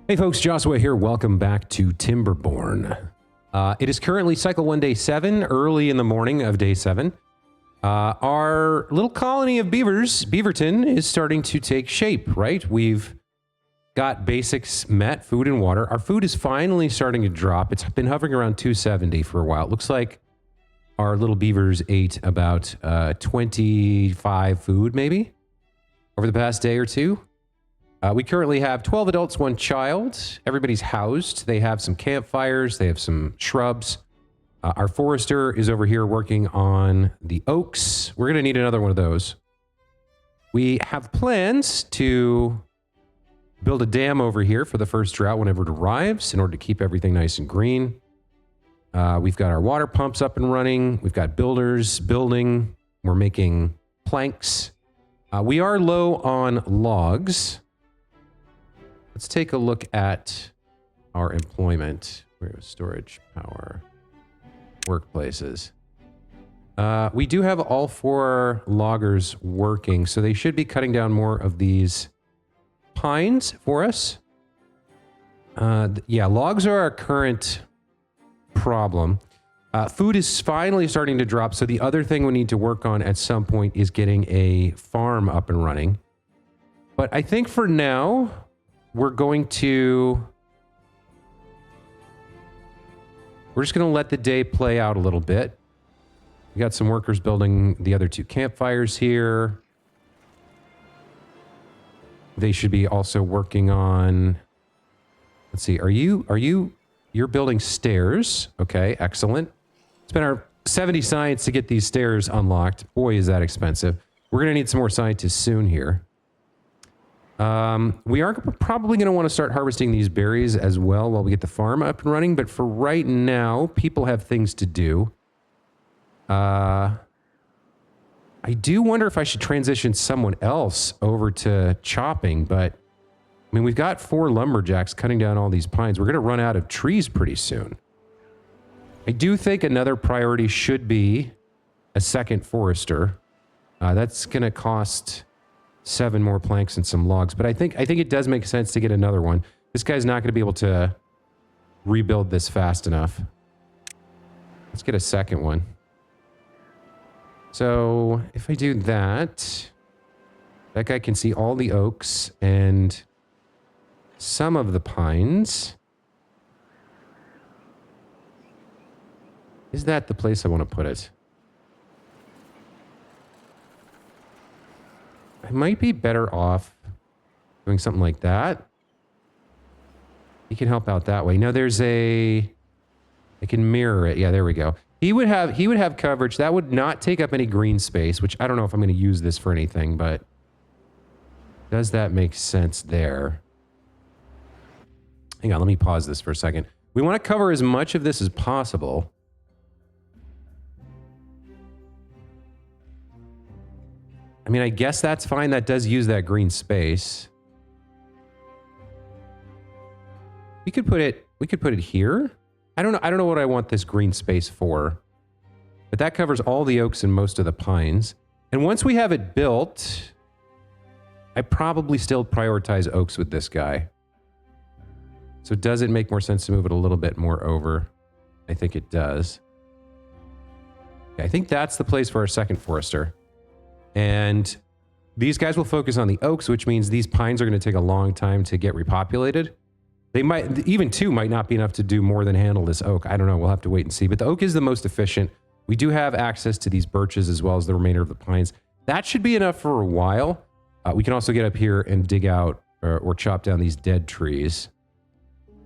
Hey folks, Joshua here. Welcome back to Timberborn. It is currently cycle 1 day 7, early in the morning of day 7. Our little colony of beavers, Beaverton, is starting to take shape, right? We've got basics met, food and water. Our food is finally starting to drop. It's been hovering around 270 for a while. It looks like our little beavers ate about 25 food, maybe, over the past day or two. We currently have 12 adults, 1 child. Everybody's housed. They have some campfires. They have some shrubs. Our forester is over here working on the oaks. We're going to need another one of those. We have plans to build a dam over here for the first drought whenever it arrives in order to keep everything nice and green. We've got our water pumps up and running. We've got builders building. We're making planks. We are low on logs. Let's take a look at our employment. Where is storage, power, workplaces? We do have all 4 loggers working, so they should be cutting down more of these pines for us. Yeah, logs are our current problem. Food is finally starting to drop, so the other thing we need to work on at some point is getting a farm up and running. But I think for now, we're just going to let the day play out a little bit. We got some workers building the other 2 campfires here. They should be also working on, let's see, you're building stairs. Okay, excellent. It's been our 70 science to get these stairs unlocked. Boy, is that expensive. We're going to need some more scientists soon here. We are probably going to want to start harvesting these berries as well while we get the farm up and running. But for right now, people have things to do. I do wonder if I should transition someone else over to chopping. But, I mean, we've got 4 lumberjacks cutting down all these pines. We're going to run out of trees pretty soon. I do think another priority should be a second forester. That's going to cost 7 more planks and some logs, but I think it does make sense to get another one. This guy's not going to be able to rebuild this fast enough. Let's get a second one. So if I do that, that guy can see all the oaks and some of the pines. Is that the place I want to put it? I might be better off doing something like that. He can help out that way. Now there's I can mirror it. Yeah, there we go. He would have coverage. That would not take up any green space, which I don't know if I'm going to use this for anything, but does that make sense there? Hang on, let me pause this for a second. We want to cover as much of this as possible. I mean, I guess that's fine. That does use that green space. We could put it here. I don't know what I want this green space for. But that covers all the oaks and most of the pines. And once we have it built, I probably still prioritize oaks with this guy. So does it make more sense to move it a little bit more over? I think it does. Okay, I think that's the place for our second forester. And these guys will focus on the oaks, which means these pines are going to take a long time to get repopulated. They might, even 2 might not be enough to do more than handle this oak. I don't know. We'll have to wait and see. But the oak is the most efficient. We do have access to these birches as well as the remainder of the pines. That should be enough for a while. We can also get up here and dig out or chop down these dead trees.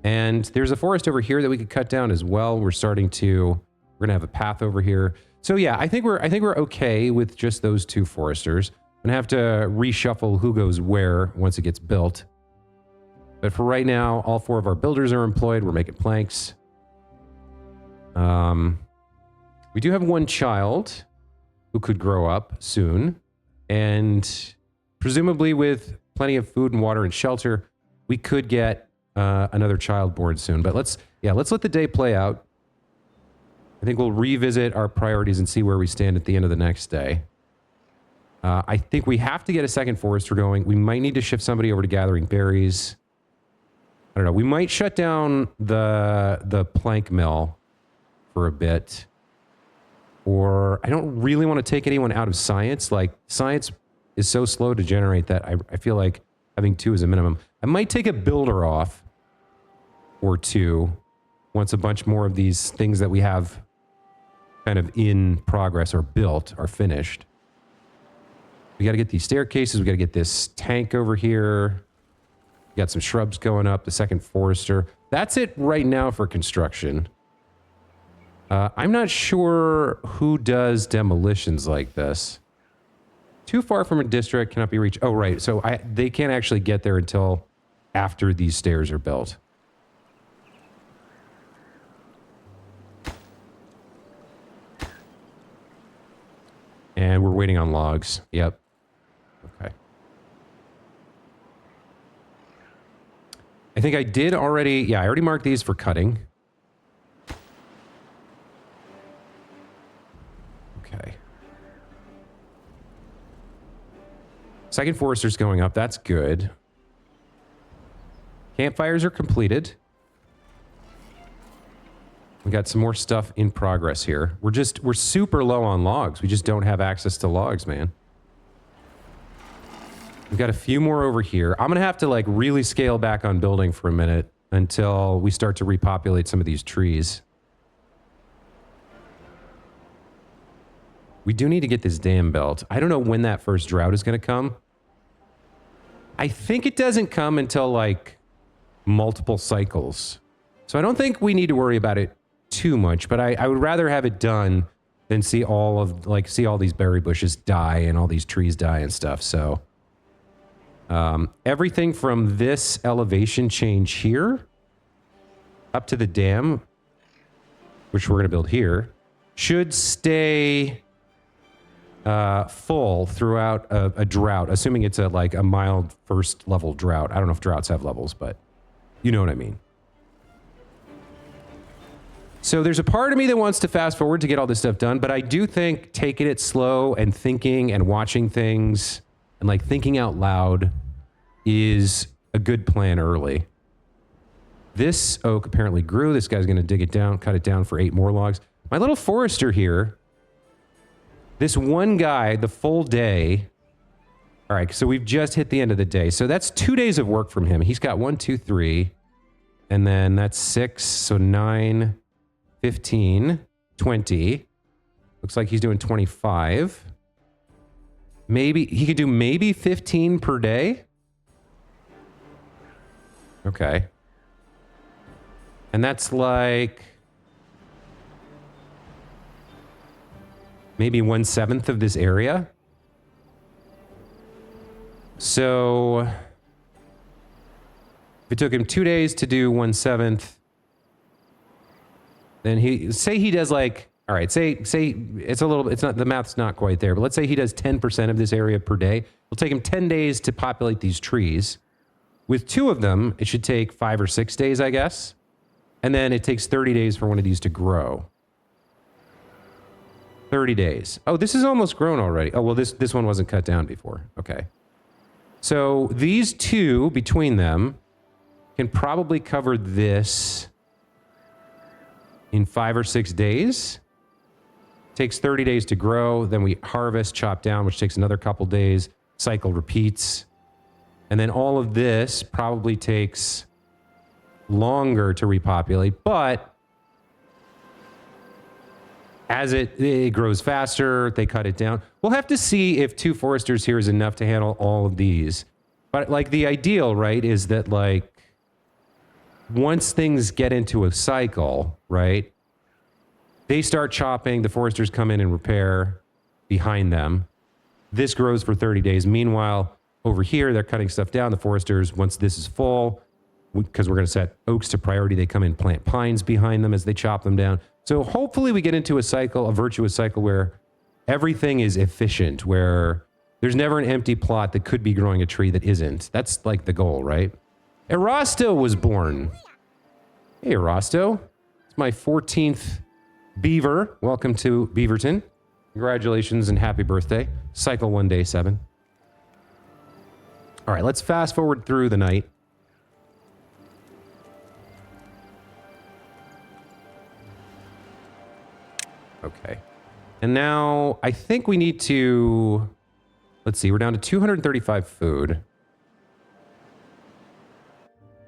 And there's a forest over here that we could cut down as well. We're going to have a path over here. So yeah, I think we're okay with just those 2 foresters. I'm gonna have to reshuffle who goes where once it gets built. But for right now, all 4 of our builders are employed. We're making planks. We do have 1 child who could grow up soon, and presumably with plenty of food and water and shelter, we could get another child born soon. But let's let the day play out. I think we'll revisit our priorities and see where we stand at the end of the next day. I think we have to get a second forester going. We might need to shift somebody over to gathering berries. don't know. We might shut down the plank mill for a bit. Or I don't really want to take anyone out of science. Like, science is so slow to generate that I feel like having 2 is a minimum. I might take a builder off or 2 once a bunch more of these things that we have kind of in progress or built are finished. We got to get these staircases. We got to get this tank over here. We got some shrubs going up, the second forester. That's it right now for construction. I'm not sure who does demolitions like this. Too far from a district, cannot be reached. Oh, right. So they can't actually get there until after these stairs are built. And we're waiting on logs. Yep. Okay. I think I did already... Yeah, I already marked these for cutting. Okay. Second forester's going up. That's good. Campfires are completed. We got some more stuff in progress here. We're super low on logs. We just don't have access to logs, man. We've got a few more over here. I'm gonna have to like really scale back on building for a minute until we start to repopulate some of these trees. We do need to get this dam built. I don't know when that first drought is gonna come. I think it doesn't come until like multiple cycles. So I don't think we need to worry about it too much, but I would rather have it done than see all these berry bushes die and all these trees die and stuff. So everything from this elevation change here up to the dam, which we're going to build here, should stay full throughout a drought, assuming it's a mild first level drought. I don't know if droughts have levels, but you know what I mean. So there's a part of me that wants to fast forward to get all this stuff done, but I do think taking it slow and thinking and watching things and like thinking out loud is a good plan early. This oak apparently grew. This guy's going to dig it down, cut it down for 8 more logs. My little forester here, this one guy, the full day. All right, so we've just hit the end of the day. So that's 2 days of work from him. He's got 1, 2, 3, and then that's 6, so 9, 15, 20. Looks like he's doing 25. Maybe he could do maybe 15 per day. Okay. And that's like maybe 1/7 of this area. So if it took him 2 days to do 1/7, then he does like, all right, say it's a little, it's not, the math's not quite there, but let's say he does 10% of this area per day. It'll take him 10 days to populate these trees. With 2 of them, it should take 5 or 6 days, I guess. And then it takes 30 days for one of these to grow. 30 days. Oh, this is almost grown already. Oh, well, this one wasn't cut down before. Okay. So these 2 between them can probably cover this in 5 or 6 days. Takes 30 days to grow. Then we harvest, chop down, which takes another couple days. Cycle repeats. And then all of this probably takes longer to repopulate, but as it grows faster, they cut it down. We'll have to see if 2 foresters here is enough to handle all of these. But like the ideal, right, is that like once things get into a cycle, right, they start chopping, the foresters come in and repair behind them. This grows for 30 days. Meanwhile, over here, they're cutting stuff down. The foresters, once this is full, because we're going to set oaks to priority, they come in, plant pines behind them as they chop them down. So hopefully we get into a cycle, a virtuous cycle where everything is efficient, where there's never an empty plot that could be growing a tree that isn't. That's like the goal, right? Erasto was born. Hey, Erasto. It's my 14th beaver. Welcome to Beaverton. Congratulations and happy birthday. Cycle 1 day 7. All right, let's fast forward through the night. And now I think we need to, let's see, we're down to 235 food.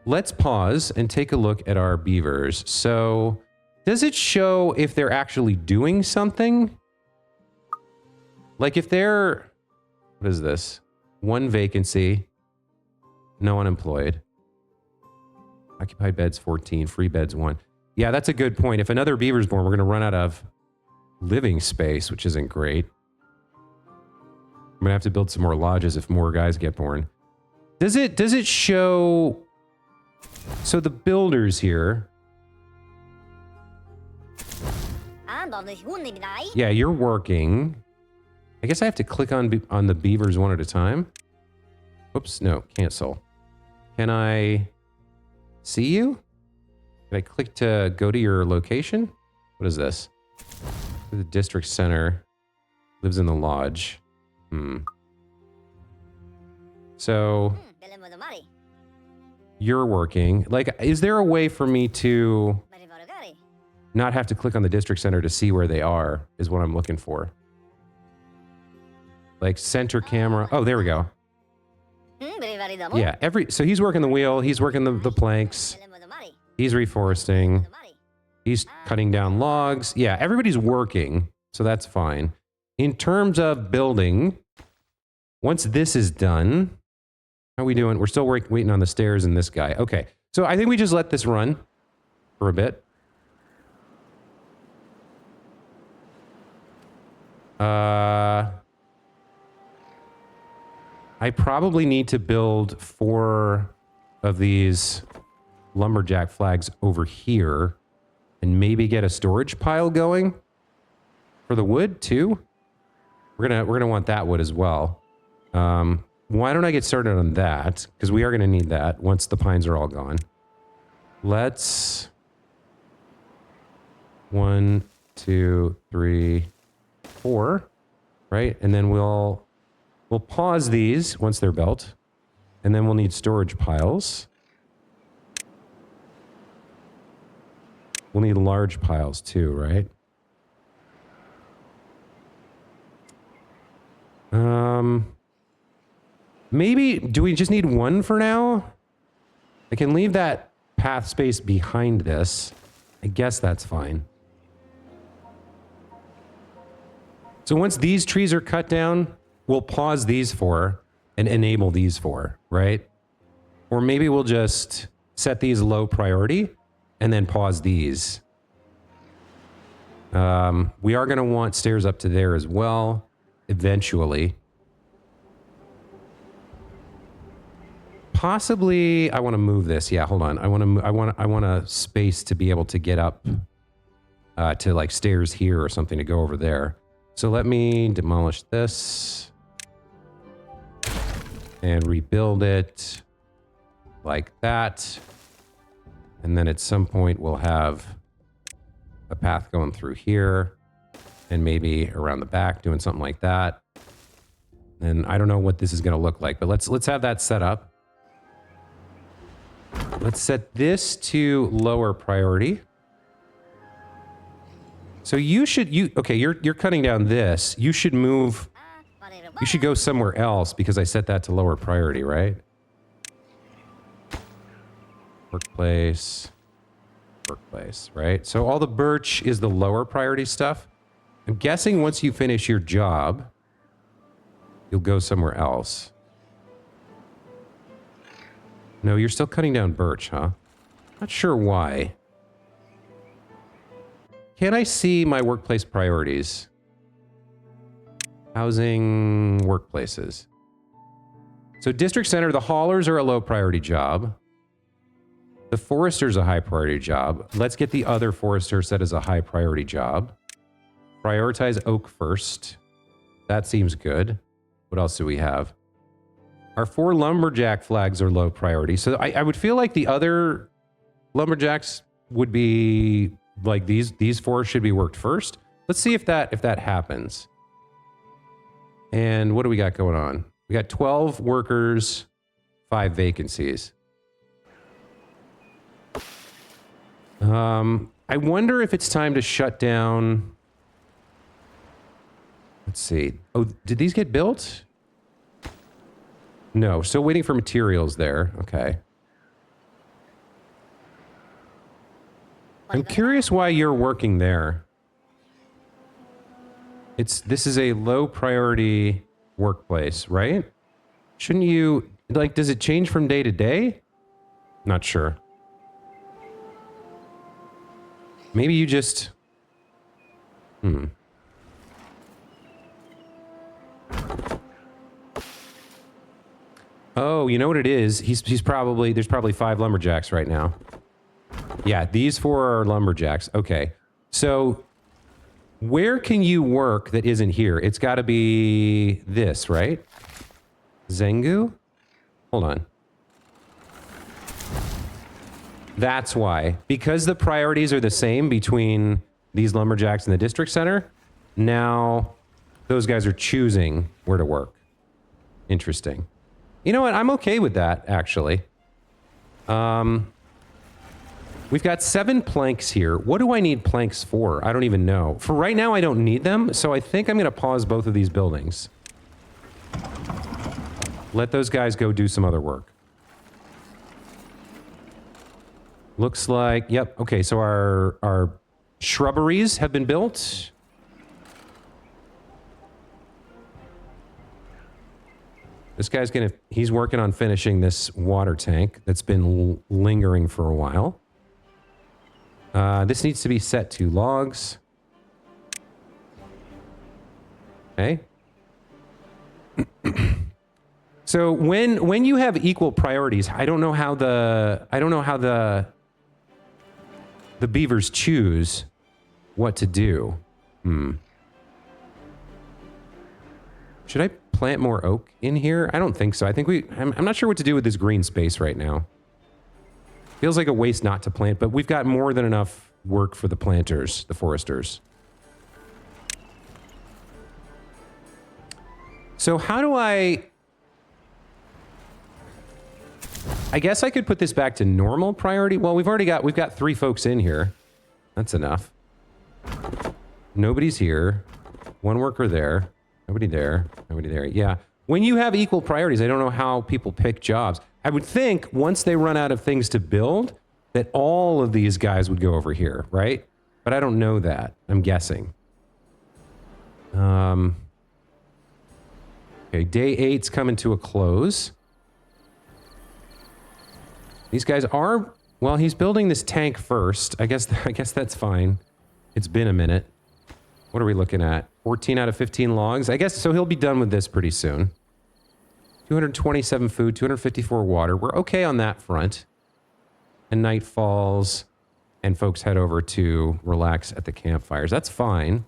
Let's pause and take a look at our beavers. So does it show if they're actually doing something? Like if they're, what is this? 1 vacancy, no unemployed. Occupied beds 14, free beds 1. Yeah, that's a good point. If another beaver's born, we're going to run out of living space, which isn't great. I'm going to have to build some more lodges if more guys get born. Does it show... So the builders here... Yeah, you're working. I guess I have to click on the beavers one at a time. Whoops, no, cancel. Can I see you? Can I click to go to your location? What is this? The district center. Lives in the lodge. So... You're working. Like, is there a way for me to not have to click on the district center to see where they are, is what I'm looking for. Like, center camera. Oh, there we go. Yeah, so he's working the wheel, he's working the planks, he's reforesting, he's cutting down logs. Yeah, everybody's working, so that's fine. In terms of building, once this is done, how are we doing? We're still waiting on the stairs and this guy. Okay, so I think we just let this run for a bit. I probably need to build 4 of these lumberjack flags over here and maybe get a storage pile going for the wood too. We're gonna want that wood as well. Why don't I get started on that? Because we are gonna need that once the pines are all gone. Let's 1, 2, 3, 4, right? And then we'll pause these once they're built, and then we'll need storage piles. We'll need large piles too, right? Maybe, do we just need 1 for now? I can leave that path space behind this. I guess that's fine. So once these trees are cut down, we'll pause these 4 and enable these 4, right? Or maybe we'll just set these low priority and then pause these. We are going to want stairs up to there as well, eventually. Possibly, I want to move this. Yeah, hold on. I want a space to be able to get up to like stairs here or something to go over there. So let me demolish this and rebuild it like that. And then at some point we'll have a path going through here and maybe around the back doing something like that. And I don't know what this is going to look like, but let's have that set up. Let's set this to lower priority. So okay, you're cutting down this. You should move, you should go somewhere else because I set that to lower priority, right? Workplace, right? So all the birch is the lower priority stuff. I'm guessing once you finish your job, you'll go somewhere else. No, you're still cutting down birch, huh? Not sure why. Can I see my workplace priorities? Housing, workplaces. So district center, the haulers are a low priority job. The forester's a high priority job. Let's get the other forester set as a high priority job. Prioritize oak first. That seems good. What else do we have? Our 4 lumberjack flags are low priority. So I would feel like the other lumberjacks would be like these 4 should be worked first. Let's see if that happens. And what do we got going on? We got 12 workers, 5 vacancies. I wonder if it's time to shut down Let's see. Oh, did these get built? No, still waiting for materials there. Okay. I'm curious why you're working there. This is a low priority workplace, right? Shouldn't you, like, does it change from day to day? Not sure. Maybe you just... Oh, you know what it is? He's probably... There's probably 5 lumberjacks right now. Yeah, these 4 are lumberjacks. Okay. So, where can you work that isn't here? It's got to be this, right? Zengu? Hold on. That's why. Because the priorities are the same between these lumberjacks and the district center, now those guys are choosing where to work. Interesting. You know what? I'm okay with that, actually. We've got 7 planks here. What do I need planks for? I don't even know. For right now, I don't need them, so I think I'm going to pause both of these buildings. Let those guys go do some other work. Looks like, yep, okay, so our shrubberies have been built. This guy's he's working on finishing this water tank that's been lingering for a while. This needs to be set to logs. Okay. So when you have equal priorities, I don't know how the beavers choose what to do. Should I plant more oak in here? I don't think so. I think I'm not sure what to do with this green space right now. Feels like a waste not to plant, but we've got more than enough work for the planters, the foresters. So how do I guess I could put this back to normal priority. Well, we've got 3 folks in here. That's enough. Nobody's here. 1 worker there. Nobody there. Nobody there. Yeah. When you have equal priorities, I don't know how people pick jobs. I would think once they run out of things to build, that all of these guys would go over here, right? But I don't know that. I'm guessing. Okay, day 8's coming to a close. These guys are... Well, he's building this tank first. I guess that's fine. It's been a minute. What are we looking at? 14 out of 15 logs? I guess, so he'll be done with this pretty soon. 227 food, 254 water. We're okay on that front. And night falls, and folks head over to relax at the campfires. That's fine.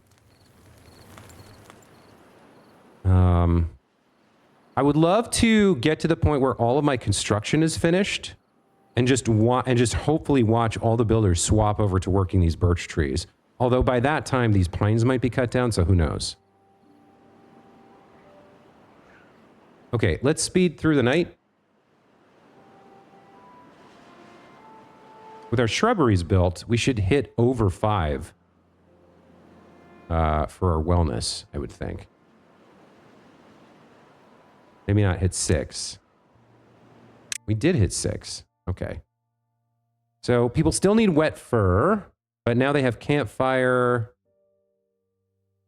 I would love to get to the point where all of my construction is finished, and just hopefully watch all the builders swap over to working these birch trees. Although by that time, these pines might be cut down, so who knows? Okay, let's speed through the night. With our shrubberies built, we should hit over 5 for our wellness, I would think. Maybe not hit 6. We did hit 6. Okay. So people still need wet fur, but now they have campfire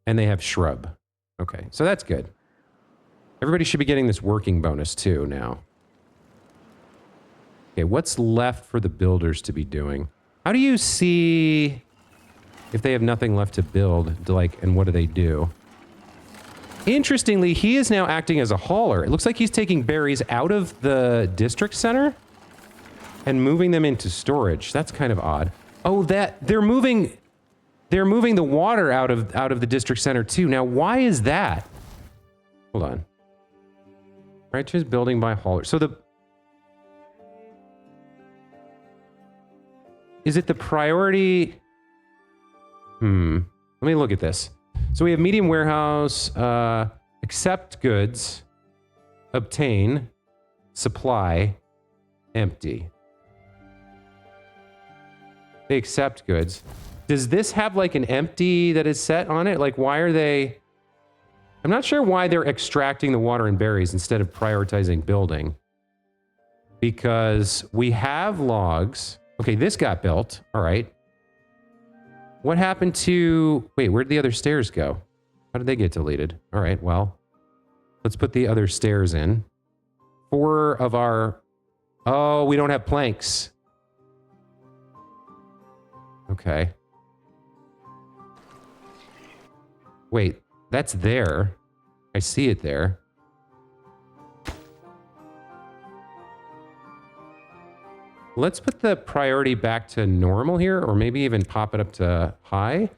and they have shrub. Okay, so that's good. Everybody should be getting this working bonus too now. Okay, what's left for the builders to be doing? How do you see if they have nothing left to build, and what do they do? Interestingly, he is now acting as a hauler. It looks like he's taking berries out of the district center and moving them into storage. That's kind of odd. Oh, they're moving the water out of the district center too. Now, why is that? Hold on. Righteous building by hauler. So is it the priority? Let me look at this. So we have medium warehouse, accept goods, obtain, supply, empty. They accept goods. Does this have like an empty that is set on it? Like, why are they... I'm not sure why they're extracting the water and berries instead of prioritizing building. Because we have logs. Okay, this got built. All right. What happened to... Wait, where'd the other stairs go? How did they get deleted? All right, well, let's put the other stairs in. 4 of our... Oh, we don't have planks. Okay. Wait, that's there. I see it there. Let's put the priority back to normal here, or maybe even pop it up to high.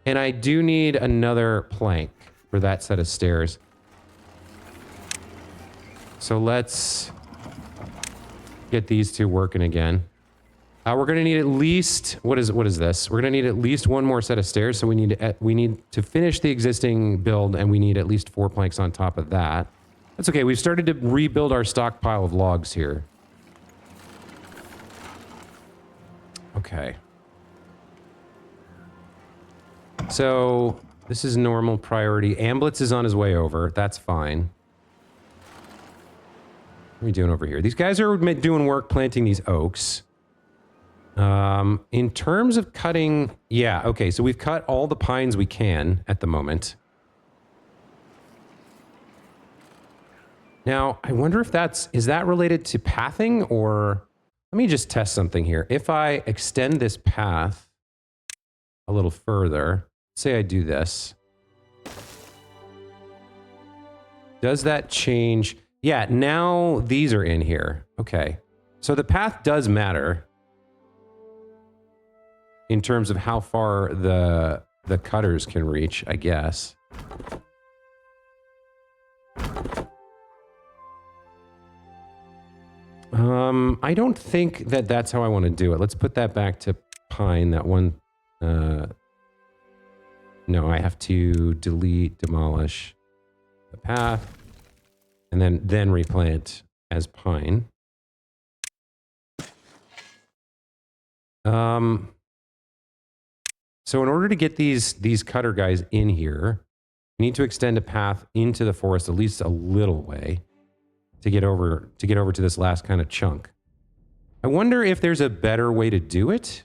And I do need another plank for that set of stairs. So let's get these two working again. We're going to need at least... What is this? We're going to need at least 1 more set of stairs. So we need to finish the existing build, and we need at least 4 planks on top of that. That's okay. We've started to rebuild our stockpile of logs here. Okay. So this is normal priority. Amblitz is on his way over. That's fine. What are we doing over here? These guys are doing work planting these oaks. In terms of cutting... Yeah, okay. So we've cut all the pines we can at the moment. Now, I wonder if is that related to pathing or... Let me just test something here. If I extend this path a little further, say I do this. Does that change? Yeah, now these are in here. Okay. So the path does matter in terms of how far the cutters can reach, I guess. I don't think that's how I want to do it. Let's put that back to pine, that one. No, I have to demolish the path, and then replant as pine. So in order to get these cutter guys in here, we need to extend a path into the forest at least a little way to get over to this last kind of chunk. I wonder if there's a better way to do it.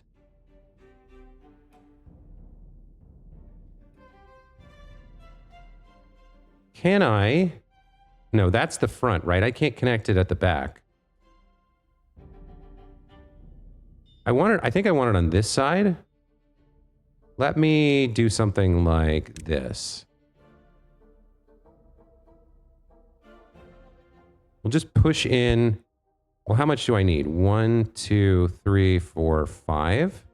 Can I? No, that's the front, right? I can't connect it at the back. I think I want it on this side. Let me do something like this. We'll just push in. Well, how much do I need? 1, 2, 3, 4, 5.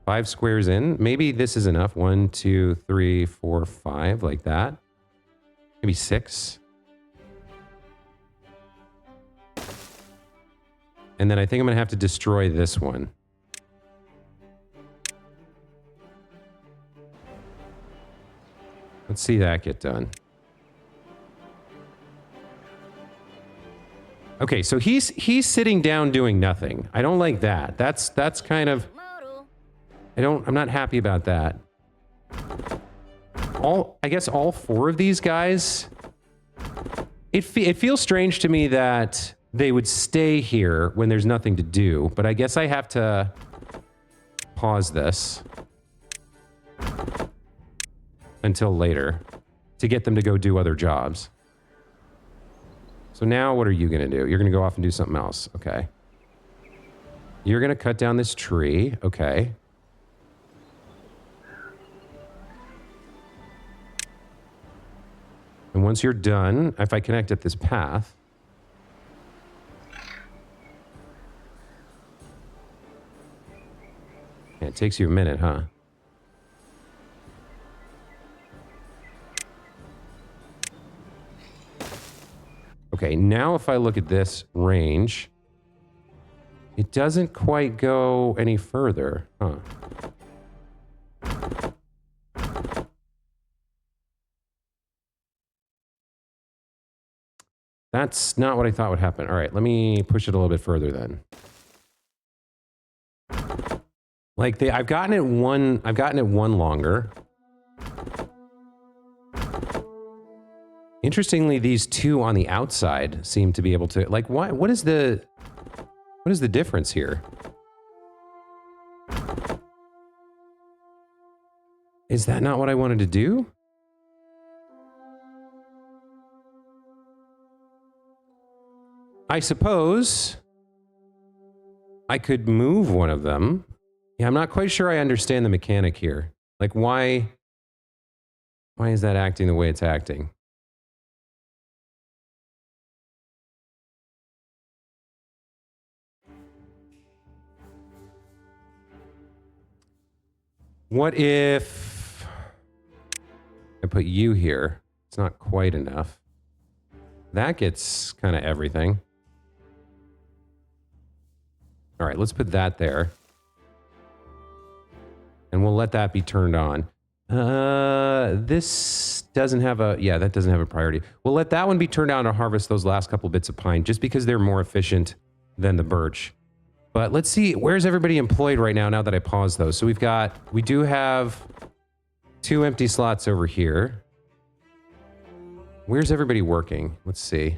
5 squares in. Maybe this is enough. 1, 2, 3, 4, 5, like that. Maybe 6. And then I think I'm going to have to destroy this one. Let's see that get done. Okay, so he's sitting down doing nothing. I don't like that. That's kind of... I'm not happy about that. I guess all 4 of these guys... It feels strange to me that they would stay here when there's nothing to do, but I guess I have to pause this until later to get them to go do other jobs. So now what are you going to do? You're going to go off and do something else. Okay. You're going to cut down this tree. Okay. And once you're done, if I connect at this path, yeah, it takes you a minute, huh? Okay, now if I look at this range, it doesn't quite go any further, huh? That's not what I thought would happen. All right, let me push it a little bit further then. Like I've gotten it one longer. Interestingly, these two on the outside seem to be able to, like, what is the difference here? Is that not what I wanted to do? I suppose I could move one of them. Yeah, I'm not quite sure I understand the mechanic here. Like, why is that acting the way it's acting? What if I put you here? It's not quite enough. That gets kind of everything. All right, let's put that there. And we'll let that be turned on. This doesn't have a... Yeah, that doesn't have a priority. We'll let that one be turned on to harvest those last couple bits of pine, just because they're more efficient than the birch. But let's see, where's everybody employed right now that I paused those? So we do have 2 empty slots over here. Where's everybody working? Let's see.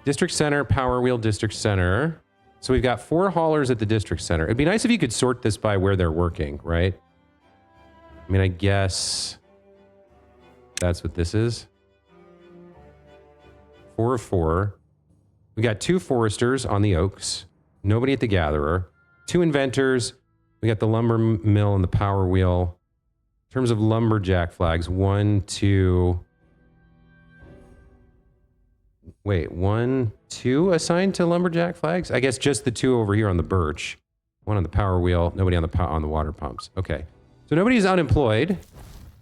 District Center, Power Wheel, District Center. So we've got 4 haulers at the District Center. It'd be nice if you could sort this by where they're working, right? I mean, I guess that's what this is. 4 of 4. We got 2 foresters on the oaks. Nobody at the gatherer. 2 inventors. We got the lumber mill and the power wheel. In terms of lumberjack flags, 1, 2... Wait, 1, 2 assigned to lumberjack flags? I guess just the 2 over here on the birch. 1 on the power wheel, nobody on the water pumps. Okay. So nobody's unemployed,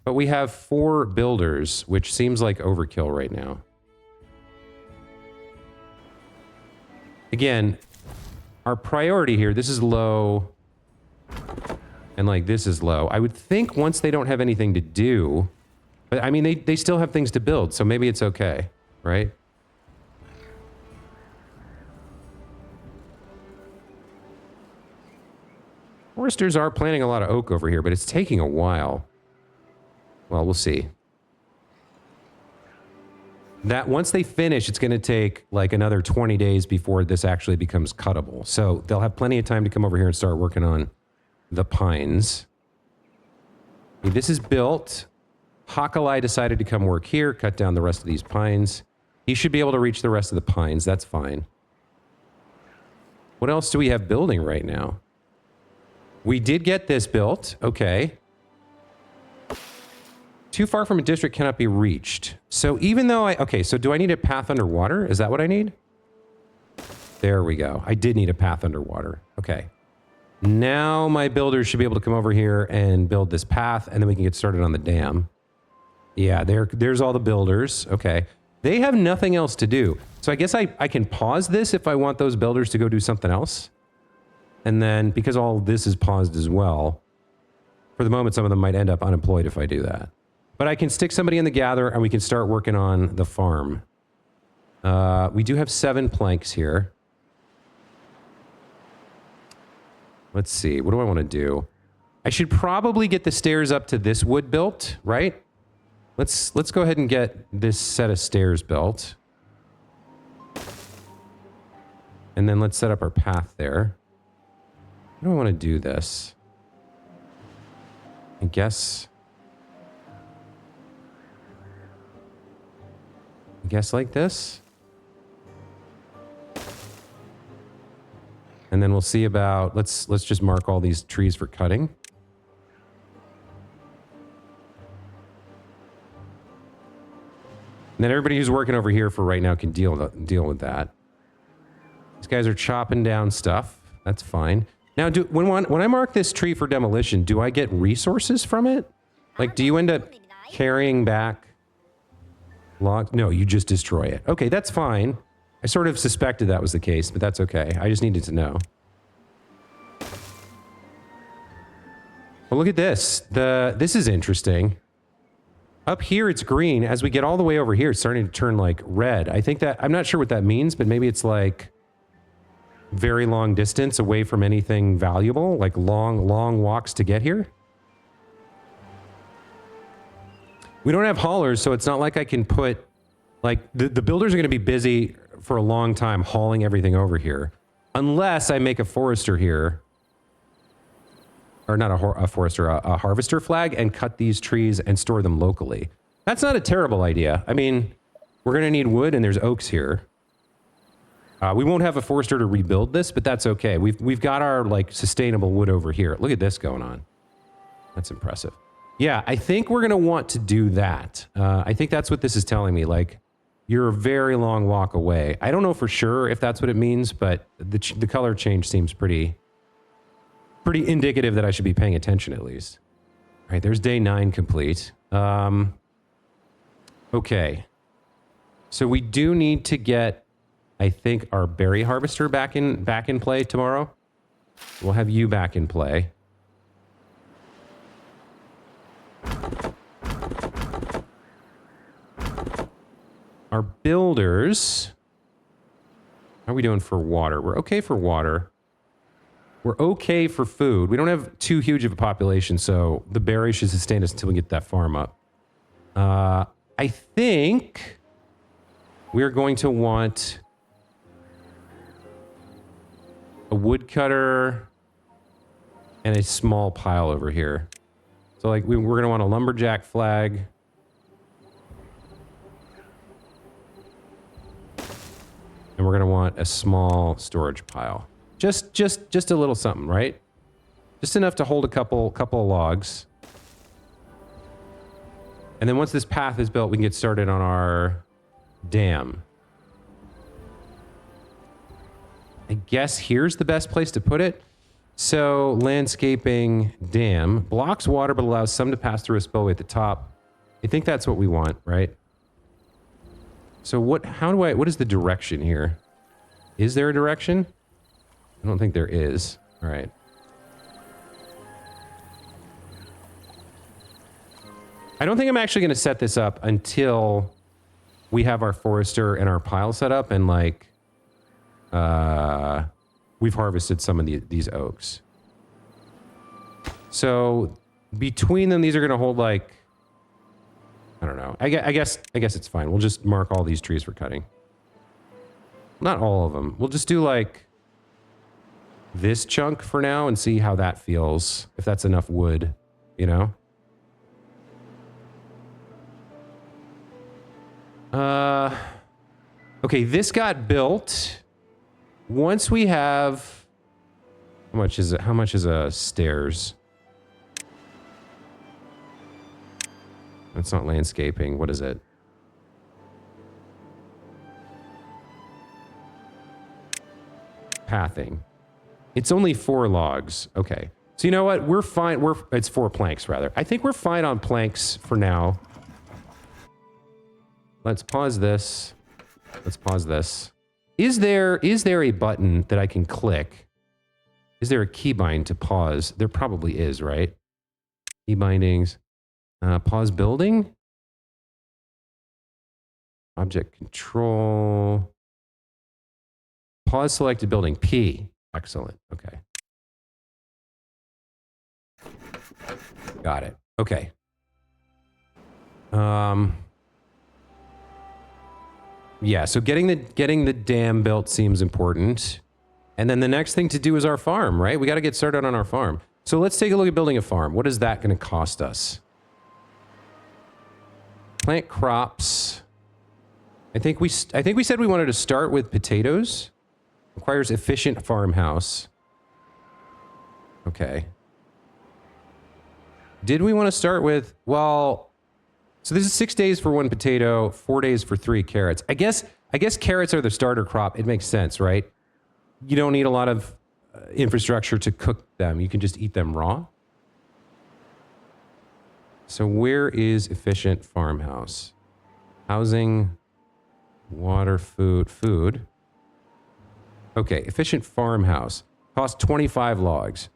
but we have 4 builders, which seems like overkill right now. Again, our priority here, this is low, and like this is low. I would think once they don't have anything to do, but I mean, they still have things to build, so maybe it's okay, right? Foresters are planting a lot of oak over here, but it's taking a while. Well, we'll see. That once they finish, it's going to take like another 20 days before this actually becomes cuttable. So they'll have plenty of time to come over here and start working on the pines. This is built. Hakalai decided to come work here, cut down the rest of these pines. He should be able to reach the rest of the pines. That's fine. What else do we have building right now? We did get this built. Okay. Too far from a district cannot be reached. So even though okay, so do I need a path underwater? Is that what I need? There we go. I did need a path underwater. Okay. Now my builders should be able to come over here and build this path, and then we can get started on the dam. Yeah, there's all the builders. Okay. They have nothing else to do. So I guess I can pause this if I want those builders to go do something else. And then, because all this is paused as well, for the moment, some of them might end up unemployed if I do that. But I can stick somebody in the gather, and we can start working on the farm. We do have 7 planks here. Let's see. What do I want to do? I should probably get the stairs up to this wood built, right? Let's go ahead and get this set of stairs built. And then let's set up our path there. How do I want to do this? I guess like this. And then we'll see about, let's just mark all these trees for cutting. And then everybody who's working over here for right now can deal with that. These guys are chopping down stuff. That's fine. Now, when I mark this tree for demolition, do I get resources from it? Like, do you end up carrying back logs? No, you just destroy it. Okay, that's fine. I sort of suspected that was the case, but that's okay. I just needed to know. Well, look at this. This is interesting. Up here, it's green. As we get all the way over here, it's starting to turn like red. I think that, I'm not sure what that means, but maybe it's like very long distance away from anything valuable, like long walks to get here. We don't have haulers, so it's not like I can put... Like, the builders are going to be busy for a long time hauling everything over here. Unless I make a forester here. Or not a forester, a harvester flag, and cut these trees and store them locally. That's not a terrible idea. I mean, we're going to need wood, and there's oaks here. We won't have a forester to rebuild this, but that's okay. We've got our, like, sustainable wood over here. Look at this going on. That's impressive. Yeah, I think we're going to want to do that. I think that's what this is telling me. Like, you're a very long walk away. I don't know for sure if that's what it means, but the color change seems pretty indicative that I should be paying attention at least. All right, there's day 9 complete. Okay. So we do need to get, I think, our berry harvester back in play tomorrow. We'll have you back in play. Our builders. How are we doing for water? We're okay for water. We're okay for food. We don't have too huge of a population, so the berries should sustain us until we get that farm up. I think we're going to want a woodcutter and a small pile over here. So, like, we're going to want a lumberjack flag. And we're going to want a small storage pile. Just a little something, right? Just enough to hold a couple of logs. And then once this path is built, we can get started on our dam. I guess here's the best place to put it. So, landscaping dam blocks water but allows some to pass through a spillway at the top. I think that's what we want, right? So what is the direction here? Is there a direction? I don't think there is. All right. I don't think I'm actually going to set this up until we have our forester and our pile set up and, like, we've harvested some of these oaks. So between them, these are going to hold, like, I don't know. I guess it's fine. We'll just mark all these trees for cutting. Not all of them. We'll just do, like, this chunk for now and see how that feels. If that's enough wood, you know? Okay, this got built. Once we have... How much is it? How much is a stairs? It's not landscaping. What is it? Pathing. It's only 4 logs. Okay. So you know what? We're fine. It's 4 planks, rather. I think we're fine on planks for now. Let's pause this. Let's pause this. Is there a button that I can click? Is there a keybind to pause? There probably is, right? Key bindings. Pause building. Object control. Pause selected building. P. Excellent. Okay. Got it. Okay. Yeah, so getting the dam built seems important. And then the next thing to do is our farm, right? We got to get started on our farm. So let's take a look at building a farm. What is that going to cost us? Plant crops. I think we said we wanted to start with potatoes. Requires efficient farmhouse. Okay. Did we want to start with, well, so this is 6 days for 1 potato, 4 days for 3 carrots. I guess carrots are the starter crop. It makes sense, right? You don't need a lot of infrastructure to cook them. You can just eat them raw. So where is efficient farmhouse? Housing, water, food. Okay, efficient farmhouse. Cost 25 logs.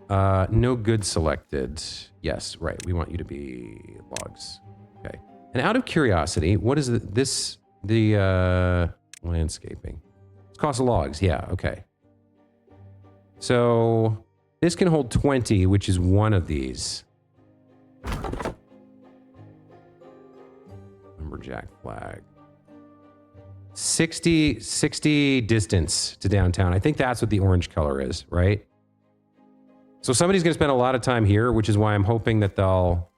No good selected. Yes, right. We want you to be logs. Okay. And out of curiosity, what is the landscaping? It costs logs. Yeah, okay. So this can hold 20, which is one of these. Lumberjack flag. 60 distance to downtown. I think that's what the orange color is, right? So somebody's going to spend a lot of time here, which is why I'm hoping that they'll...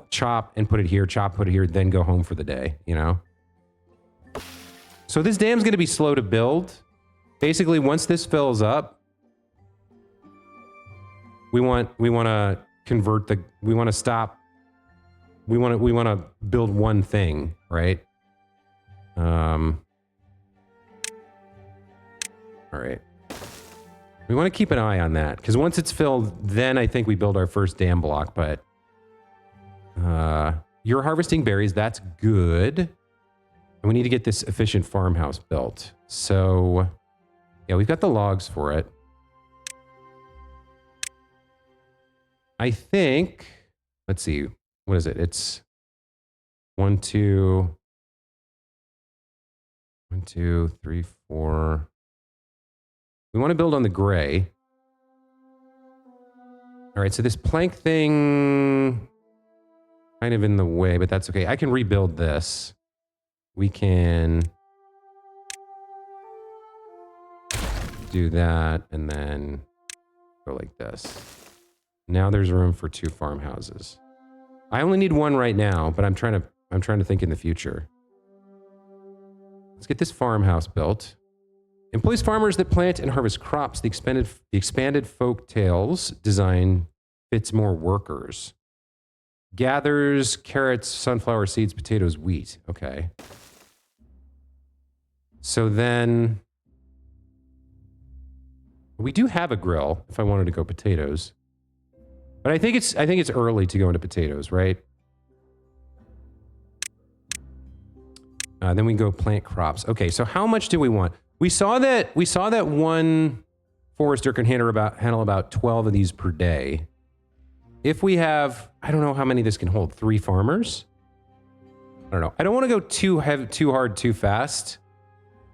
chop and put it here, chop, put it here, then go home for the day, you know? So this dam's going to be slow to build. Basically, once this fills up, we want to convert the... We want to stop... We want to build one thing, right? All right. We want to keep an eye on that, because once it's filled, then I think we build our first dam block, but... you're harvesting berries, that's good. And we need to get this efficient farmhouse built. So, yeah, we've got the logs for it. I think... Let's see. What is it? It's 1, 2... 1, 2, 3, 4... We want to build on the gray. All right, so this plank thing... kind of in the way, but that's okay. I can rebuild this. We can do that and then go like this. Now there's room for 2 farmhouses. I only need 1 right now, but I'm trying to think in the future. Let's get this farmhouse built. Employs farmers that plant and harvest crops. The expanded folk tales design fits more workers. Gathers carrots, sunflower seeds, potatoes, wheat. Okay. So then we do have a grill if I wanted to go potatoes. But I think it's early to go into potatoes, right? Then we go plant crops. Okay, so how much do we want? We saw that one forester can handle about 12 of these per day. If we have, I don't know how many this can hold, 3 farmers? I don't know. I don't want to go too hard, too fast.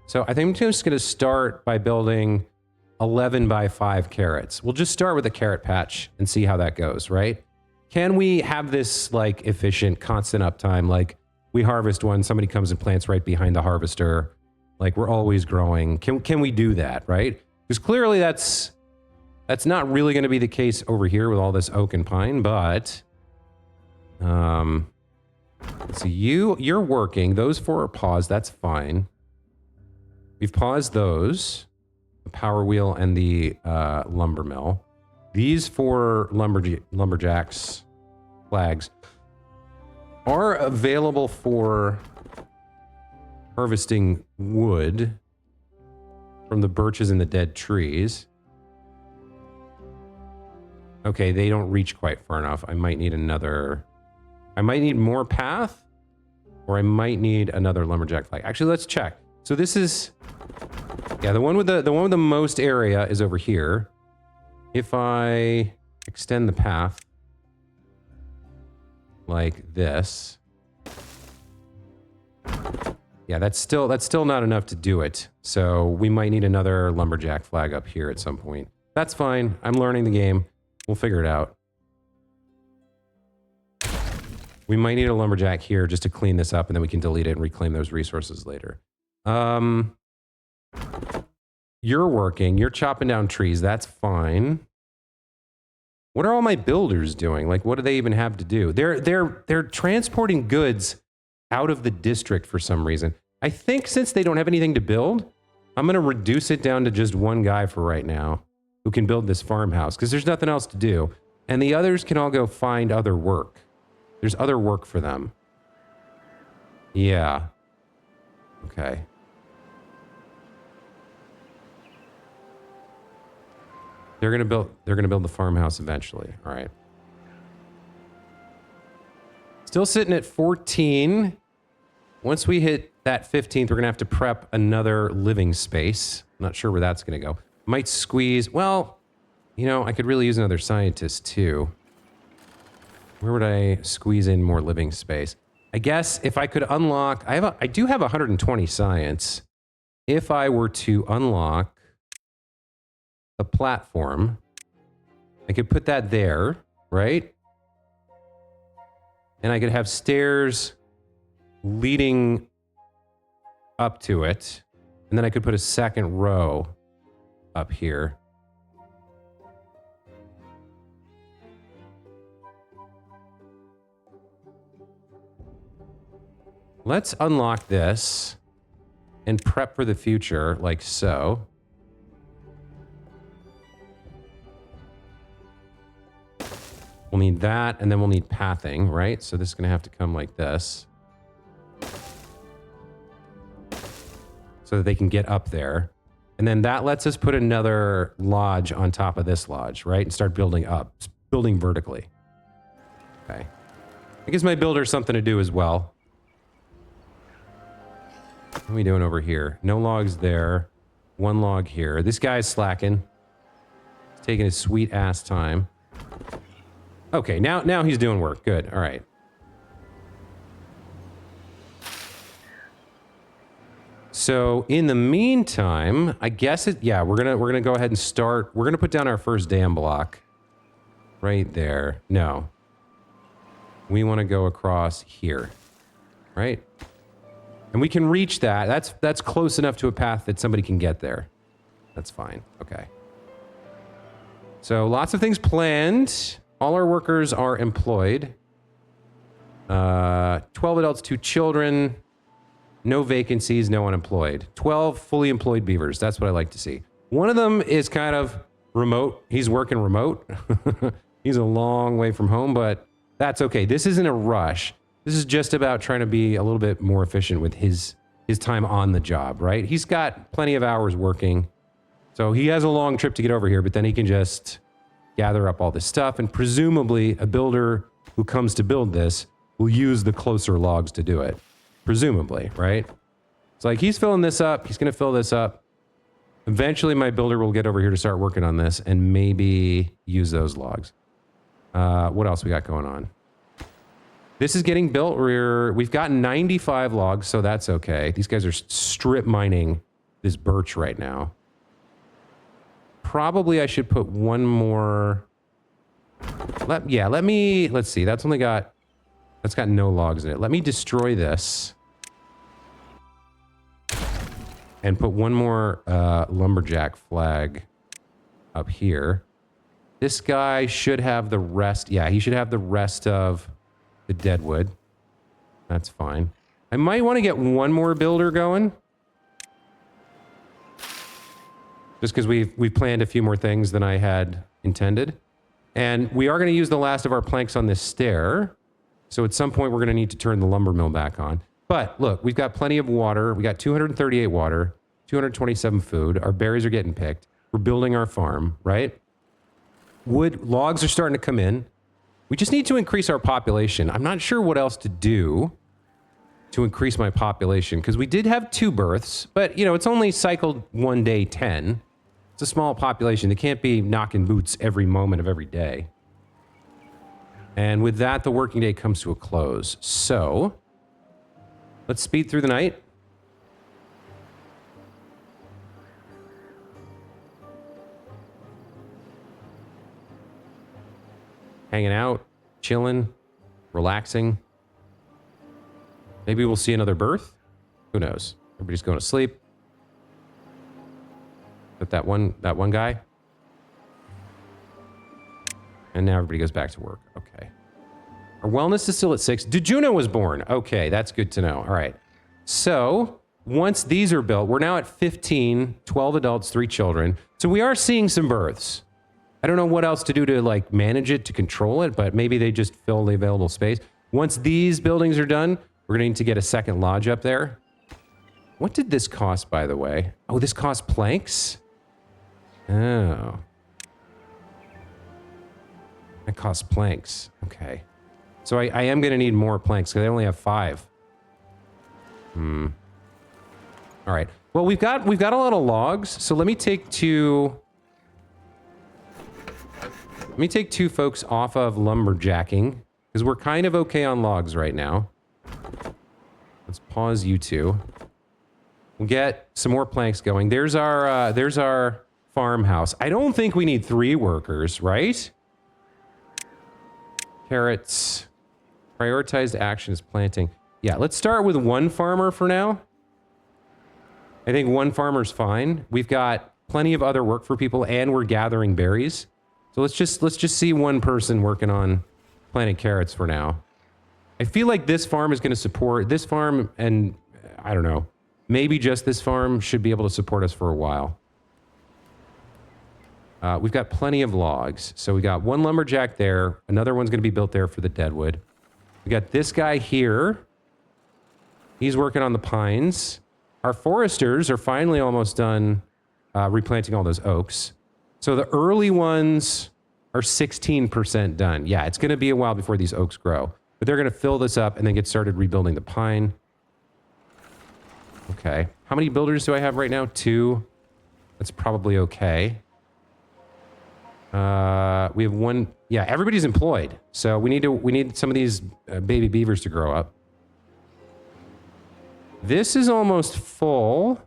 So I think I'm just going to start by building 11 by 5 carrots. We'll just start with a carrot patch and see how that goes, right? Can we have this like efficient, constant uptime? Like we harvest one, somebody comes and plants right behind the harvester. Like we're always growing. Can we do that, right? Because clearly that's not really going to be the case over here with all this oak and pine, but let's see, you're working. Those 4 are paused. That's fine. We've paused those, the power wheel and the lumber mill. These 4 lumberjacks flags are available for harvesting wood from the birches and the dead trees. Okay, they don't reach quite far enough. I might need more path, or I might need another lumberjack flag. Actually, let's check. So this is, yeah, the one with the most area is over here. If I extend the path like this, yeah, that's still not enough to do it. So we might need another lumberjack flag up here at some point. That's fine. I'm learning the game. We'll figure it out. We might need a lumberjack here just to clean this up, and then we can delete it and reclaim those resources later. You're working. You're chopping down trees. That's fine. What are all my builders doing? Like, what do they even have to do? They're transporting goods out of the district for some reason. I think since they don't have anything to build, I'm going to reduce it down to just 1 guy for right now who can build this farmhouse, because there's nothing else to do. And the others can all go find other work. There's other work for them. Yeah. Okay. They're gonna build the farmhouse eventually. All right. Still sitting at 14. Once we hit that 15th, we're gonna have to prep another living space. I'm not sure where that's gonna go. Might squeeze. Well, you know, I could really use another scientist too. Where would I squeeze in more living space? I guess if I could unlock, I do have 120 science. If I were to unlock the platform, I could put that there, right? And I could have stairs leading up to it. And then I could put a second row up here. Let's unlock this and prep for the future, like so. We'll need that, and then we'll need pathing, right? So this is going to have to come like this. So that they can get up there. And then that lets us put another lodge on top of this lodge, right? And start building up, building vertically. Okay. It gives my builder something to do as well. What are we doing over here? No logs there. One log here. This guy's slacking. He's taking his sweet ass time. Okay, now he's doing work. Good. All right. So in the meantime, I guess yeah, we're gonna go ahead and start. We're gonna put down our first dam block right there. No. We want to go across here. Right? And we can reach that. That's close enough to a path that somebody can get there. That's fine. Okay. So lots of things planned. All our workers are employed. 12 adults, 2 children. No vacancies, no unemployed. 12 fully employed beavers. That's what I like to see. One of them is kind of remote. He's working remote. He's a long way from home, but that's okay. This isn't a rush. This is just about trying to be a little bit more efficient with his time on the job, right? He's got plenty of hours working. So he has a long trip to get over here, but then he can just gather up all this stuff. And presumably a builder who comes to build this will use the closer logs to do it. Presumably, right? It's like he's filling this up. He's going to fill this up. Eventually my builder will get over here to start working on this and maybe use those logs. What else we got going on? This is getting built. We've got 95 logs, so that's okay. These guys are strip mining this birch right now. Probably I should put one more. Let's see. That's got no logs in it. Let me destroy this. And put one more lumberjack flag up here. This guy should have the rest. Yeah, he should have the rest of the deadwood. That's fine. I might want to get one more builder going. Just because we've planned a few more things than I had intended. And we are going to use the last of our planks on this stair. So at some point we're going to need to turn the lumber mill back on. But look, we've got plenty of water. We got 238 water, 227 food. Our berries are getting picked. We're building our farm, right? Wood logs are starting to come in. We just need to increase our population. I'm not sure what else to do to increase my population because we did have 2 births, but you know, it's only cycled 1 day 10. It's a small population. They can't be knocking boots every moment of every day. And with that, the working day comes to a close. So let's speed through the night. Hanging out, chilling, relaxing. Maybe we'll see another birth. Who knows? Everybody's going to sleep. But that one guy. And now everybody goes back to work. Okay. Our wellness is still at 6. Juno was born. Okay, that's good to know. All right. So once these are built, we're now at 15, 12 adults, 3 children. So we are seeing some births. I don't know what else to do to like manage it, to control it, but maybe they just fill the available space. Once these buildings are done, we're going to need to get a second lodge up there. What did this cost, by the way? Oh, this cost planks? Oh. It costs planks. Okay. So I am going to need more planks because I only have 5. All right. Well, we've got a lot of logs. So let me take 2 folks off of lumberjacking because we're kind of okay on logs right now. Let's pause you 2. We'll get some more planks going. There's our farmhouse. I don't think we need 3 workers, right? Carrots. Prioritized action is planting. Yeah, let's start with one farmer for now. I think one farmer's fine. We've got plenty of other work for people, and we're gathering berries. So let's just see one person working on planting carrots for now. I feel like this farm is going to support this farm, and I don't know, maybe just this farm should be able to support us for a while. We've got plenty of logs. So we got one lumberjack there. Another one's going to be built there for the deadwood. We got this guy here. He's working on the pines. Our foresters are finally almost done replanting all those oaks. So the early ones are 16% done. Yeah, it's going to be a while before these oaks grow. But they're going to fill this up and then get started rebuilding the pine. Okay. How many builders do I have right now? 2. That's probably okay. We have 1. Yeah, everybody's employed. So we need some of these baby beavers to grow up. This is almost full.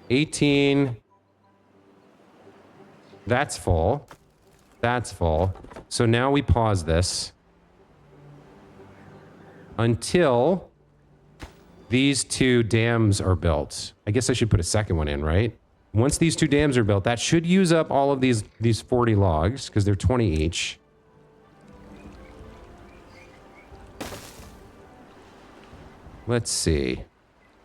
18. That's full. That's full. So now we pause this until these 2 dams are built. I guess I should put a second one in, right? Once these 2 dams are built, that should use up all of these 40 logs because they're 20 each. Let's see.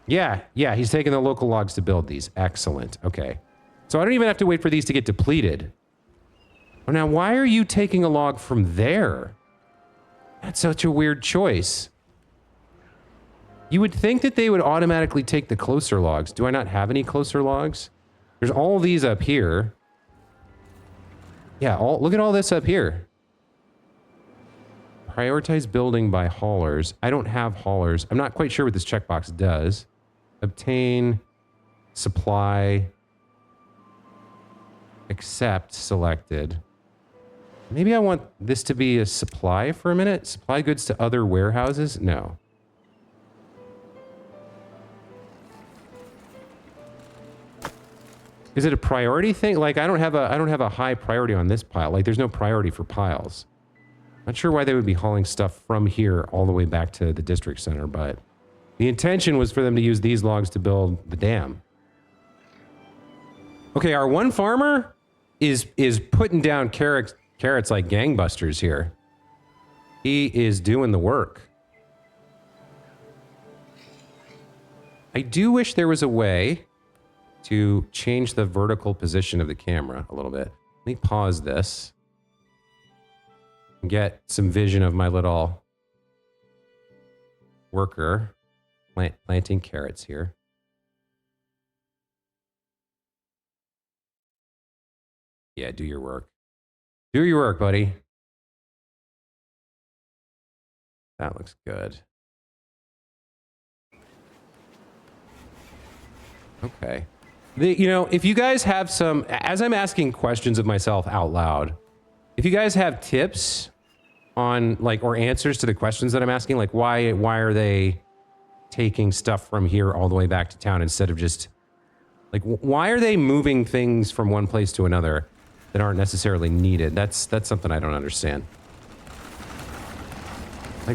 Yeah, he's taking the local logs to build these. Excellent. Okay. So I don't even have to wait for these to get depleted. Oh, now, why are you taking a log from there? That's such a weird choice. You would think that they would automatically take the closer logs. Do I not have any closer logs? There's all these up here. Yeah, look at all this up here. Prioritize building by haulers. I don't have haulers. I'm not quite sure what this checkbox does. Obtain, supply, accept, selected. Maybe I want this to be a supply for a minute. Supply goods to other warehouses? No. Is it a priority thing? Like I don't have a high priority on this pile. Like there's no priority for piles. Not sure why they would be hauling stuff from here all the way back to the district center, but the intention was for them to use these logs to build the dam. Okay, our one farmer is putting down carrots like gangbusters here. He is doing the work. I do wish there was a way to change the vertical position of the camera a little bit. Let me pause this and get some vision of my little worker planting carrots here. Yeah, do your work. Do your work, buddy. That looks good. Okay. If you guys have some, as I'm asking questions of myself out loud, if you guys have tips on or answers to the questions that I'm asking, like why are they taking stuff from here all the way back to town instead of just why are they moving things from one place to another that aren't necessarily needed? That's something I don't understand.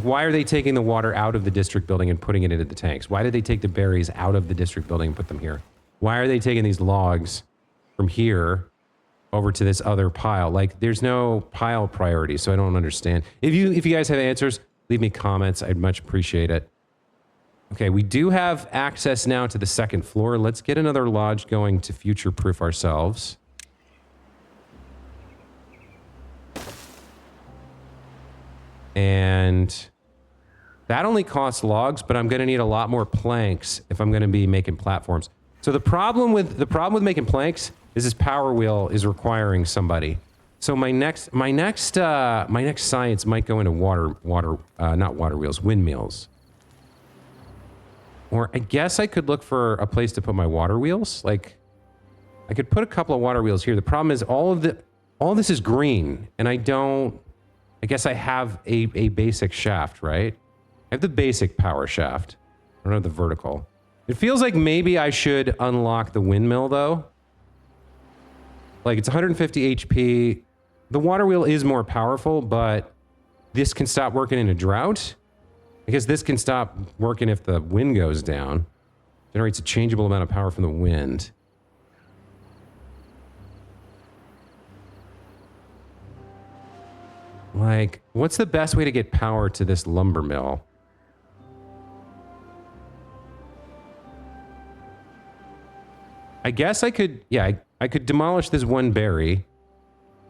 Why are they taking the water out of the district building and putting it into the tanks? Why did they take the berries out of the district building and put them here? Why are they taking these logs from here over to this other pile? There's no pile priority, so I don't understand. If you guys have answers, leave me comments. I'd much appreciate it. Okay, we do have access now to the second floor. Let's get another lodge going to future-proof ourselves. And that only costs logs, but I'm going to need a lot more planks if I'm going to be making platforms. So the problem with making planks is this power wheel is requiring somebody. So my next science might go into not water wheels, windmills. Or I guess I could look for a place to put my water wheels. I could put a couple of water wheels here. The problem is all this is green, and I guess I have a basic shaft, right? I have the basic power shaft. I don't have the vertical. It feels like maybe I should unlock the windmill, though. It's 150 HP, the water wheel is more powerful, but this can stop working in a drought. I guess this can stop working if the wind goes down. Generates a changeable amount of power from the wind. Like, what's the best way to get power to this lumber mill? I guess I could, yeah, I could demolish this one berry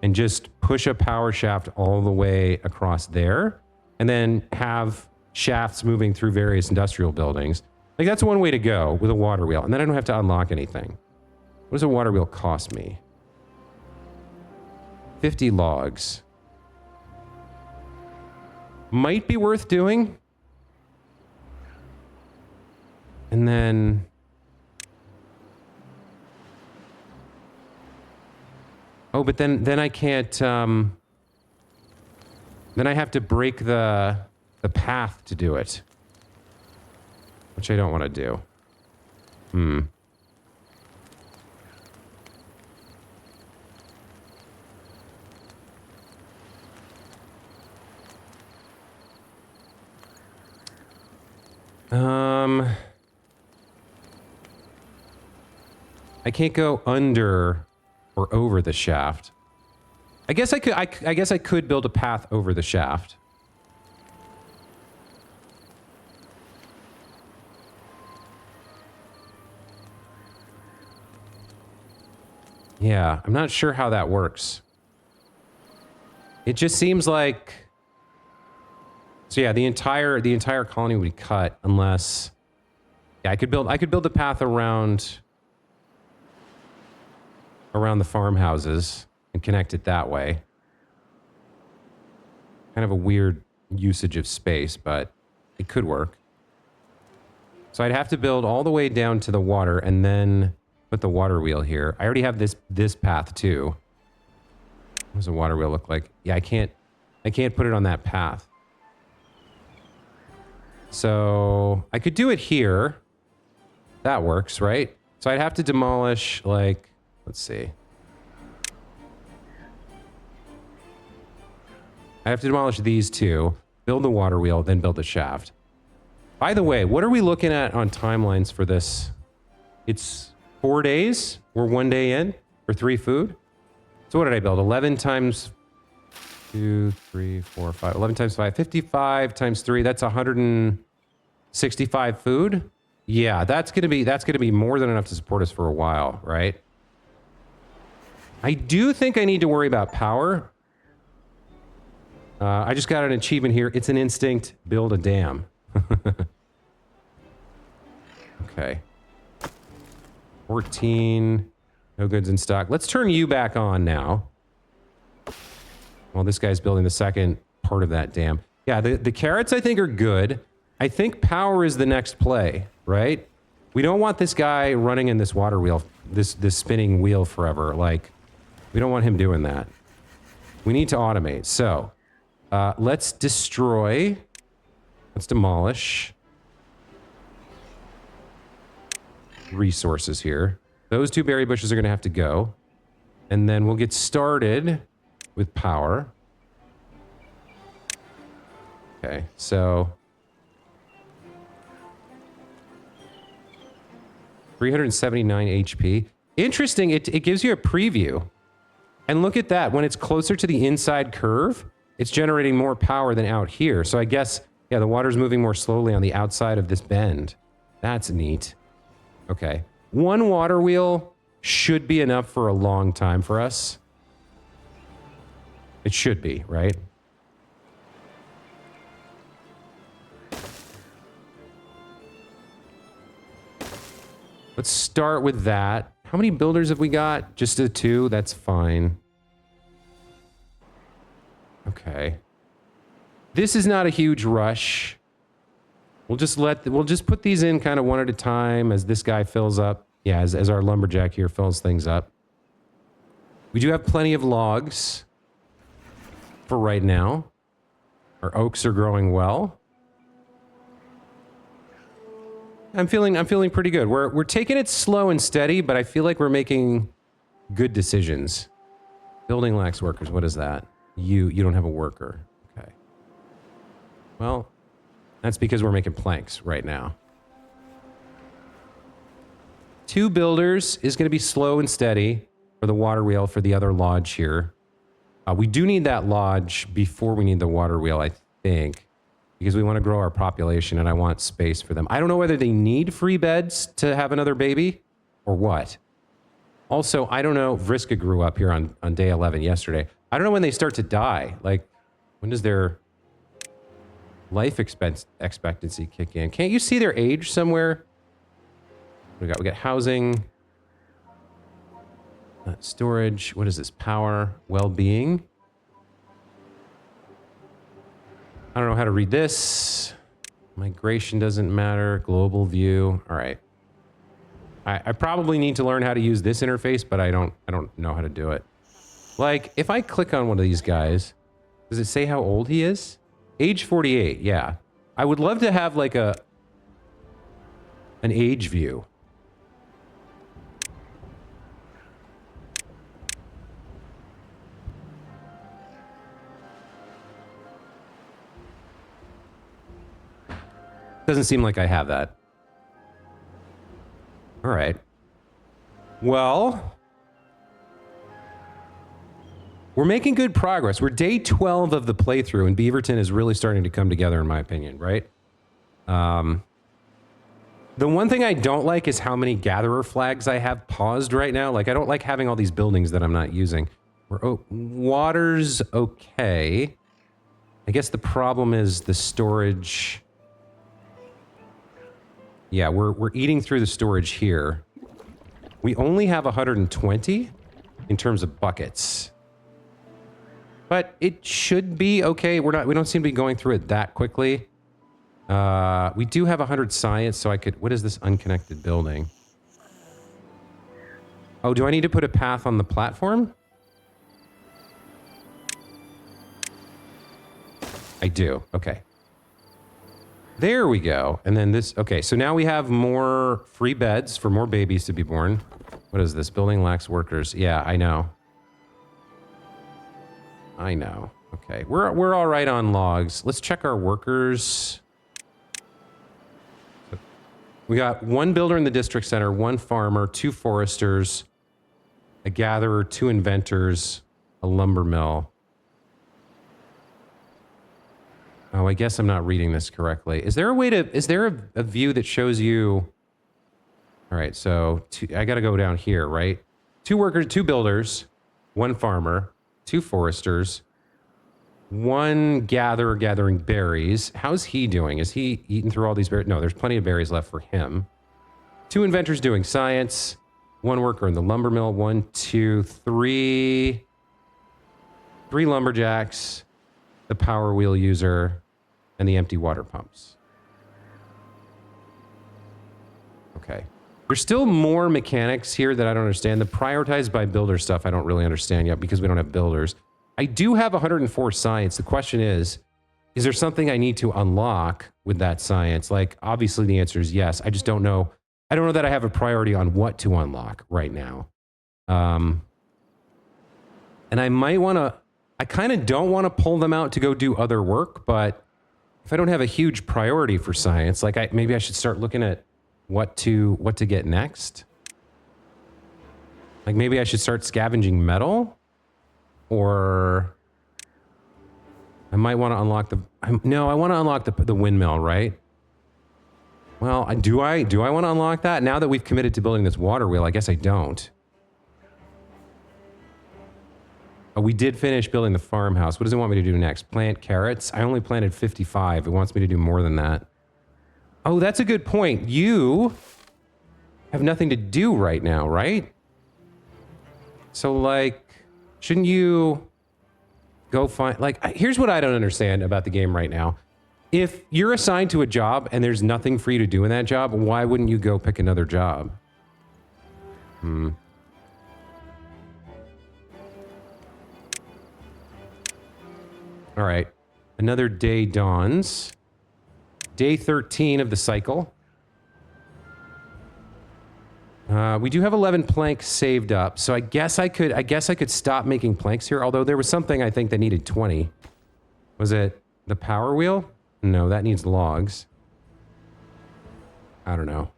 and just push a power shaft all the way across there and then have shafts moving through various industrial buildings. Like, that's one way to go with a water wheel. And then I don't have to unlock anything. What does a water wheel cost me? 50 logs. Might be worth doing. And then... oh, but then I can't, then I have to break the path to do it. Which I don't want to do. I can't go under or over the shaft. I guess I could. I guess I could build a path over the shaft. Yeah, I'm not sure how that works. It just seems like. So yeah, the entire colony would be cut unless. Yeah, I could build a path around the farmhouses and connect it that way. Kind of a weird usage of space, but it could work. So I'd have to build all the way down to the water and then put the water wheel here. I already have this path too. What does a water wheel look like? Yeah, I can't put it on that path. So I could do it here. That works, right? So I'd have to demolish, like, let's see. I have to demolish these two, build the water wheel, then build the shaft. By the way, what are we looking at on timelines for this? It's 4 days. We're 1 day in for 3 food. So what did I build? 11 times 2, 3, 4, 5. 11 times 5, 55 times 3. That's 165 food. Yeah, that's gonna be more than enough to support us for a while, right? I do think I need to worry about power. I just got an achievement here. It's an instinct. Build a dam. Okay. 14. No goods in stock. Let's turn you back on now. Well, this guy's building the second part of that dam. Yeah, the carrots I think are good. I think power is the next play, right? We don't want this guy running in this water wheel, this spinning wheel forever. Like, we don't want him doing that. We need to automate. So, let's destroy. Let's demolish. Resources here. Those 2 berry bushes are going to have to go. And then we'll get started with power. Okay, so... 379 HP. Interesting, it gives you a preview. And look at that, when it's closer to the inside curve, it's generating more power than out here. So I guess, yeah, the water's moving more slowly on the outside of this bend. That's neat. Okay. 1 water wheel should be enough for a long time for us. It should be, right? Let's start with that. How many builders have we got? Just the 2? That's fine. Okay. This is not a huge rush. We'll just put these in kind of one at a time as this guy fills up. Yeah, as our lumberjack here fills things up. We do have plenty of logs for right now. Our oaks are growing well. I'm feeling pretty good. We're taking it slow and steady, but I feel like we're making good decisions. Building lacks workers. What is that? You don't have a worker. Okay. Well, that's because we're making planks right now. 2 builders is going to be slow and steady for the water wheel for the other lodge here. We do need that lodge before we need the water wheel, I think, because we want to grow our population and I want space for them. I don't know whether they need free beds to have another baby or what. Also, I don't know, Vriska grew up here on day 11 yesterday. I don't know when they start to die. Like, when does their life expectancy kick in? Can't you see their age somewhere? We got housing, storage. What is this? Power, well-being. I don't know how to read this. Migration doesn't matter. Global view. All right. I probably need to learn how to use this interface, but I don't know how to do it. Like, if I click on one of these guys, does it say how old he is? Age 48. Yeah. I would love to have like an age view. Doesn't seem like I have that. All right. Well, we're making good progress. We're day 12 of the playthrough, and Beaverton is really starting to come together, in my opinion, right? The one thing I don't like is how many gatherer flags I have paused right now. Like, I don't like having all these buildings that I'm not using. Water's okay. I guess the problem is the storage. Yeah, we're eating through the storage here. We only have 120 in terms of buckets. But it should be okay. We don't seem to be going through it that quickly. We do have 100 science, so I could... What is this unconnected building? Oh, do I need to put a path on the platform? I do. Okay. There we go. And then this... Okay, so now we have more free beds for more babies to be born. What is this? Building lacks workers. Yeah, I know. I know. Okay, we're all right on logs. Let's check our workers. We got 1 builder in the district center, 1 farmer, 2 foresters, a gatherer, 2 inventors, a lumber mill. Oh, I guess I'm not reading this correctly. Is there a way to... Is there a view that shows you... All right, so I got to go down here, right? 2 workers, 2 builders, 1 farmer, 2 foresters, 1 gatherer gathering berries. How's he doing? Is he eating through all these berries? No, there's plenty of berries left for him. 2 inventors doing science, 1 worker in the lumber mill, 1, 2, 3 lumberjacks, the power wheel user, and the empty water pumps. Okay. There's still more mechanics here that I don't understand. The prioritized by builder stuff I don't really understand yet because we don't have builders. I do have 104 science. The question is there something I need to unlock with that science? Like, obviously the answer is yes. I just don't know. I don't know that I have a priority on what to unlock right now. And I might want to... I kind of don't want to pull them out to go do other work, but if I don't have a huge priority for science, like maybe I should start looking at what to get next. Like maybe I should start scavenging metal, or I might want to unlock the... No, I want to unlock the windmill, right? Well, do I want to unlock that now that we've committed to building this water wheel? I guess I don't. Oh, we did finish building the farmhouse. What does it want me to do next? Plant carrots? I only planted 55. It wants me to do more than that. Oh, that's a good point. You have nothing to do right now, right? So, like, shouldn't you go find... Like, here's what I don't understand about the game right now. If you're assigned to a job and there's nothing for you to do in that job, why wouldn't you go pick another job? All right. Another day dawns. Day 13 of the cycle. We do have 11 planks saved up, so I guess I could stop making planks here, although there was something I think that needed 20. Was it the power wheel? No, that needs logs. I don't know.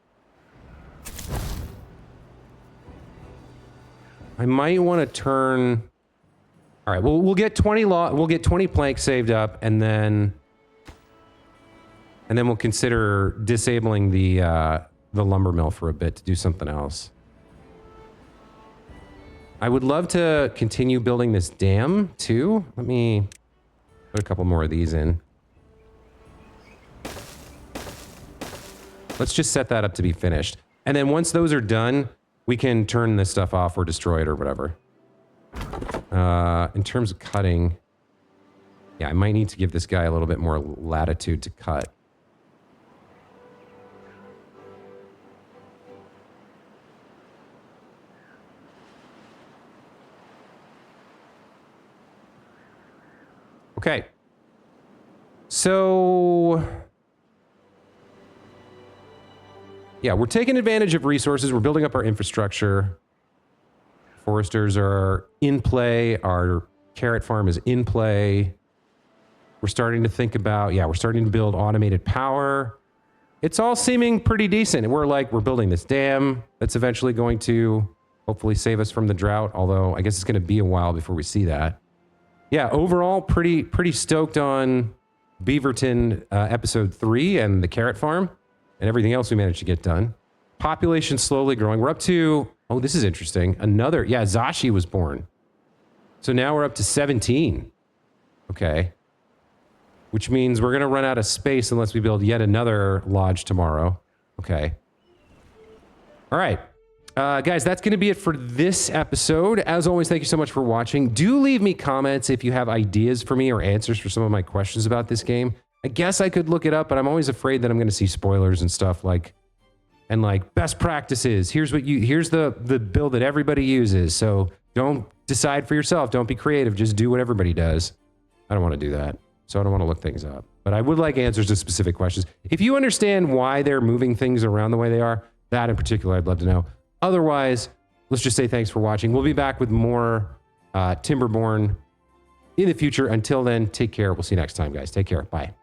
I might want to turn... All right, well, we'll get 20 planks saved up, and then we'll consider disabling the lumber mill for a bit to do something else. I would love to continue building this dam too. Let me put a couple more of these in. Let's just set that up to be finished. And then once those are done, we can turn this stuff off or destroy it or whatever. In terms of cutting, yeah, I might need to give this guy a little bit more latitude to cut. Okay. So... yeah, we're taking advantage of resources. We're building up our infrastructure. Foresters are in play. Our carrot farm is in play. We're starting to think about, yeah, we're starting to build automated power. It's all seeming pretty decent. We're building this dam that's eventually going to hopefully save us from the drought, although I guess it's going to be a while before we see that. Yeah, overall, pretty stoked on Beaverton episode 3 and the carrot farm and everything else we managed to get done. Population slowly growing. We're up to, oh, this is interesting. Another, yeah, Zashi was born. So now we're up to 17. Okay. Which means we're going to run out of space unless we build yet another lodge tomorrow. Okay. All right. Guys, that's going to be it for this episode. As always, thank you so much for watching. Do leave me comments if you have ideas for me or answers for some of my questions about this game. I guess I could look it up, but I'm always afraid that I'm going to see spoilers and stuff like best practices. Here's the build that everybody uses. So don't decide for yourself. Don't be creative. Just do what everybody does. I don't want to do that. So I don't want to look things up. But I would like answers to specific questions. If you understand why they're moving things around the way they are, that in particular, I'd love to know. Otherwise, let's just say thanks for watching. We'll be back with more Timberborn in the future. Until then, take care. We'll see you next time, guys. Take care. Bye.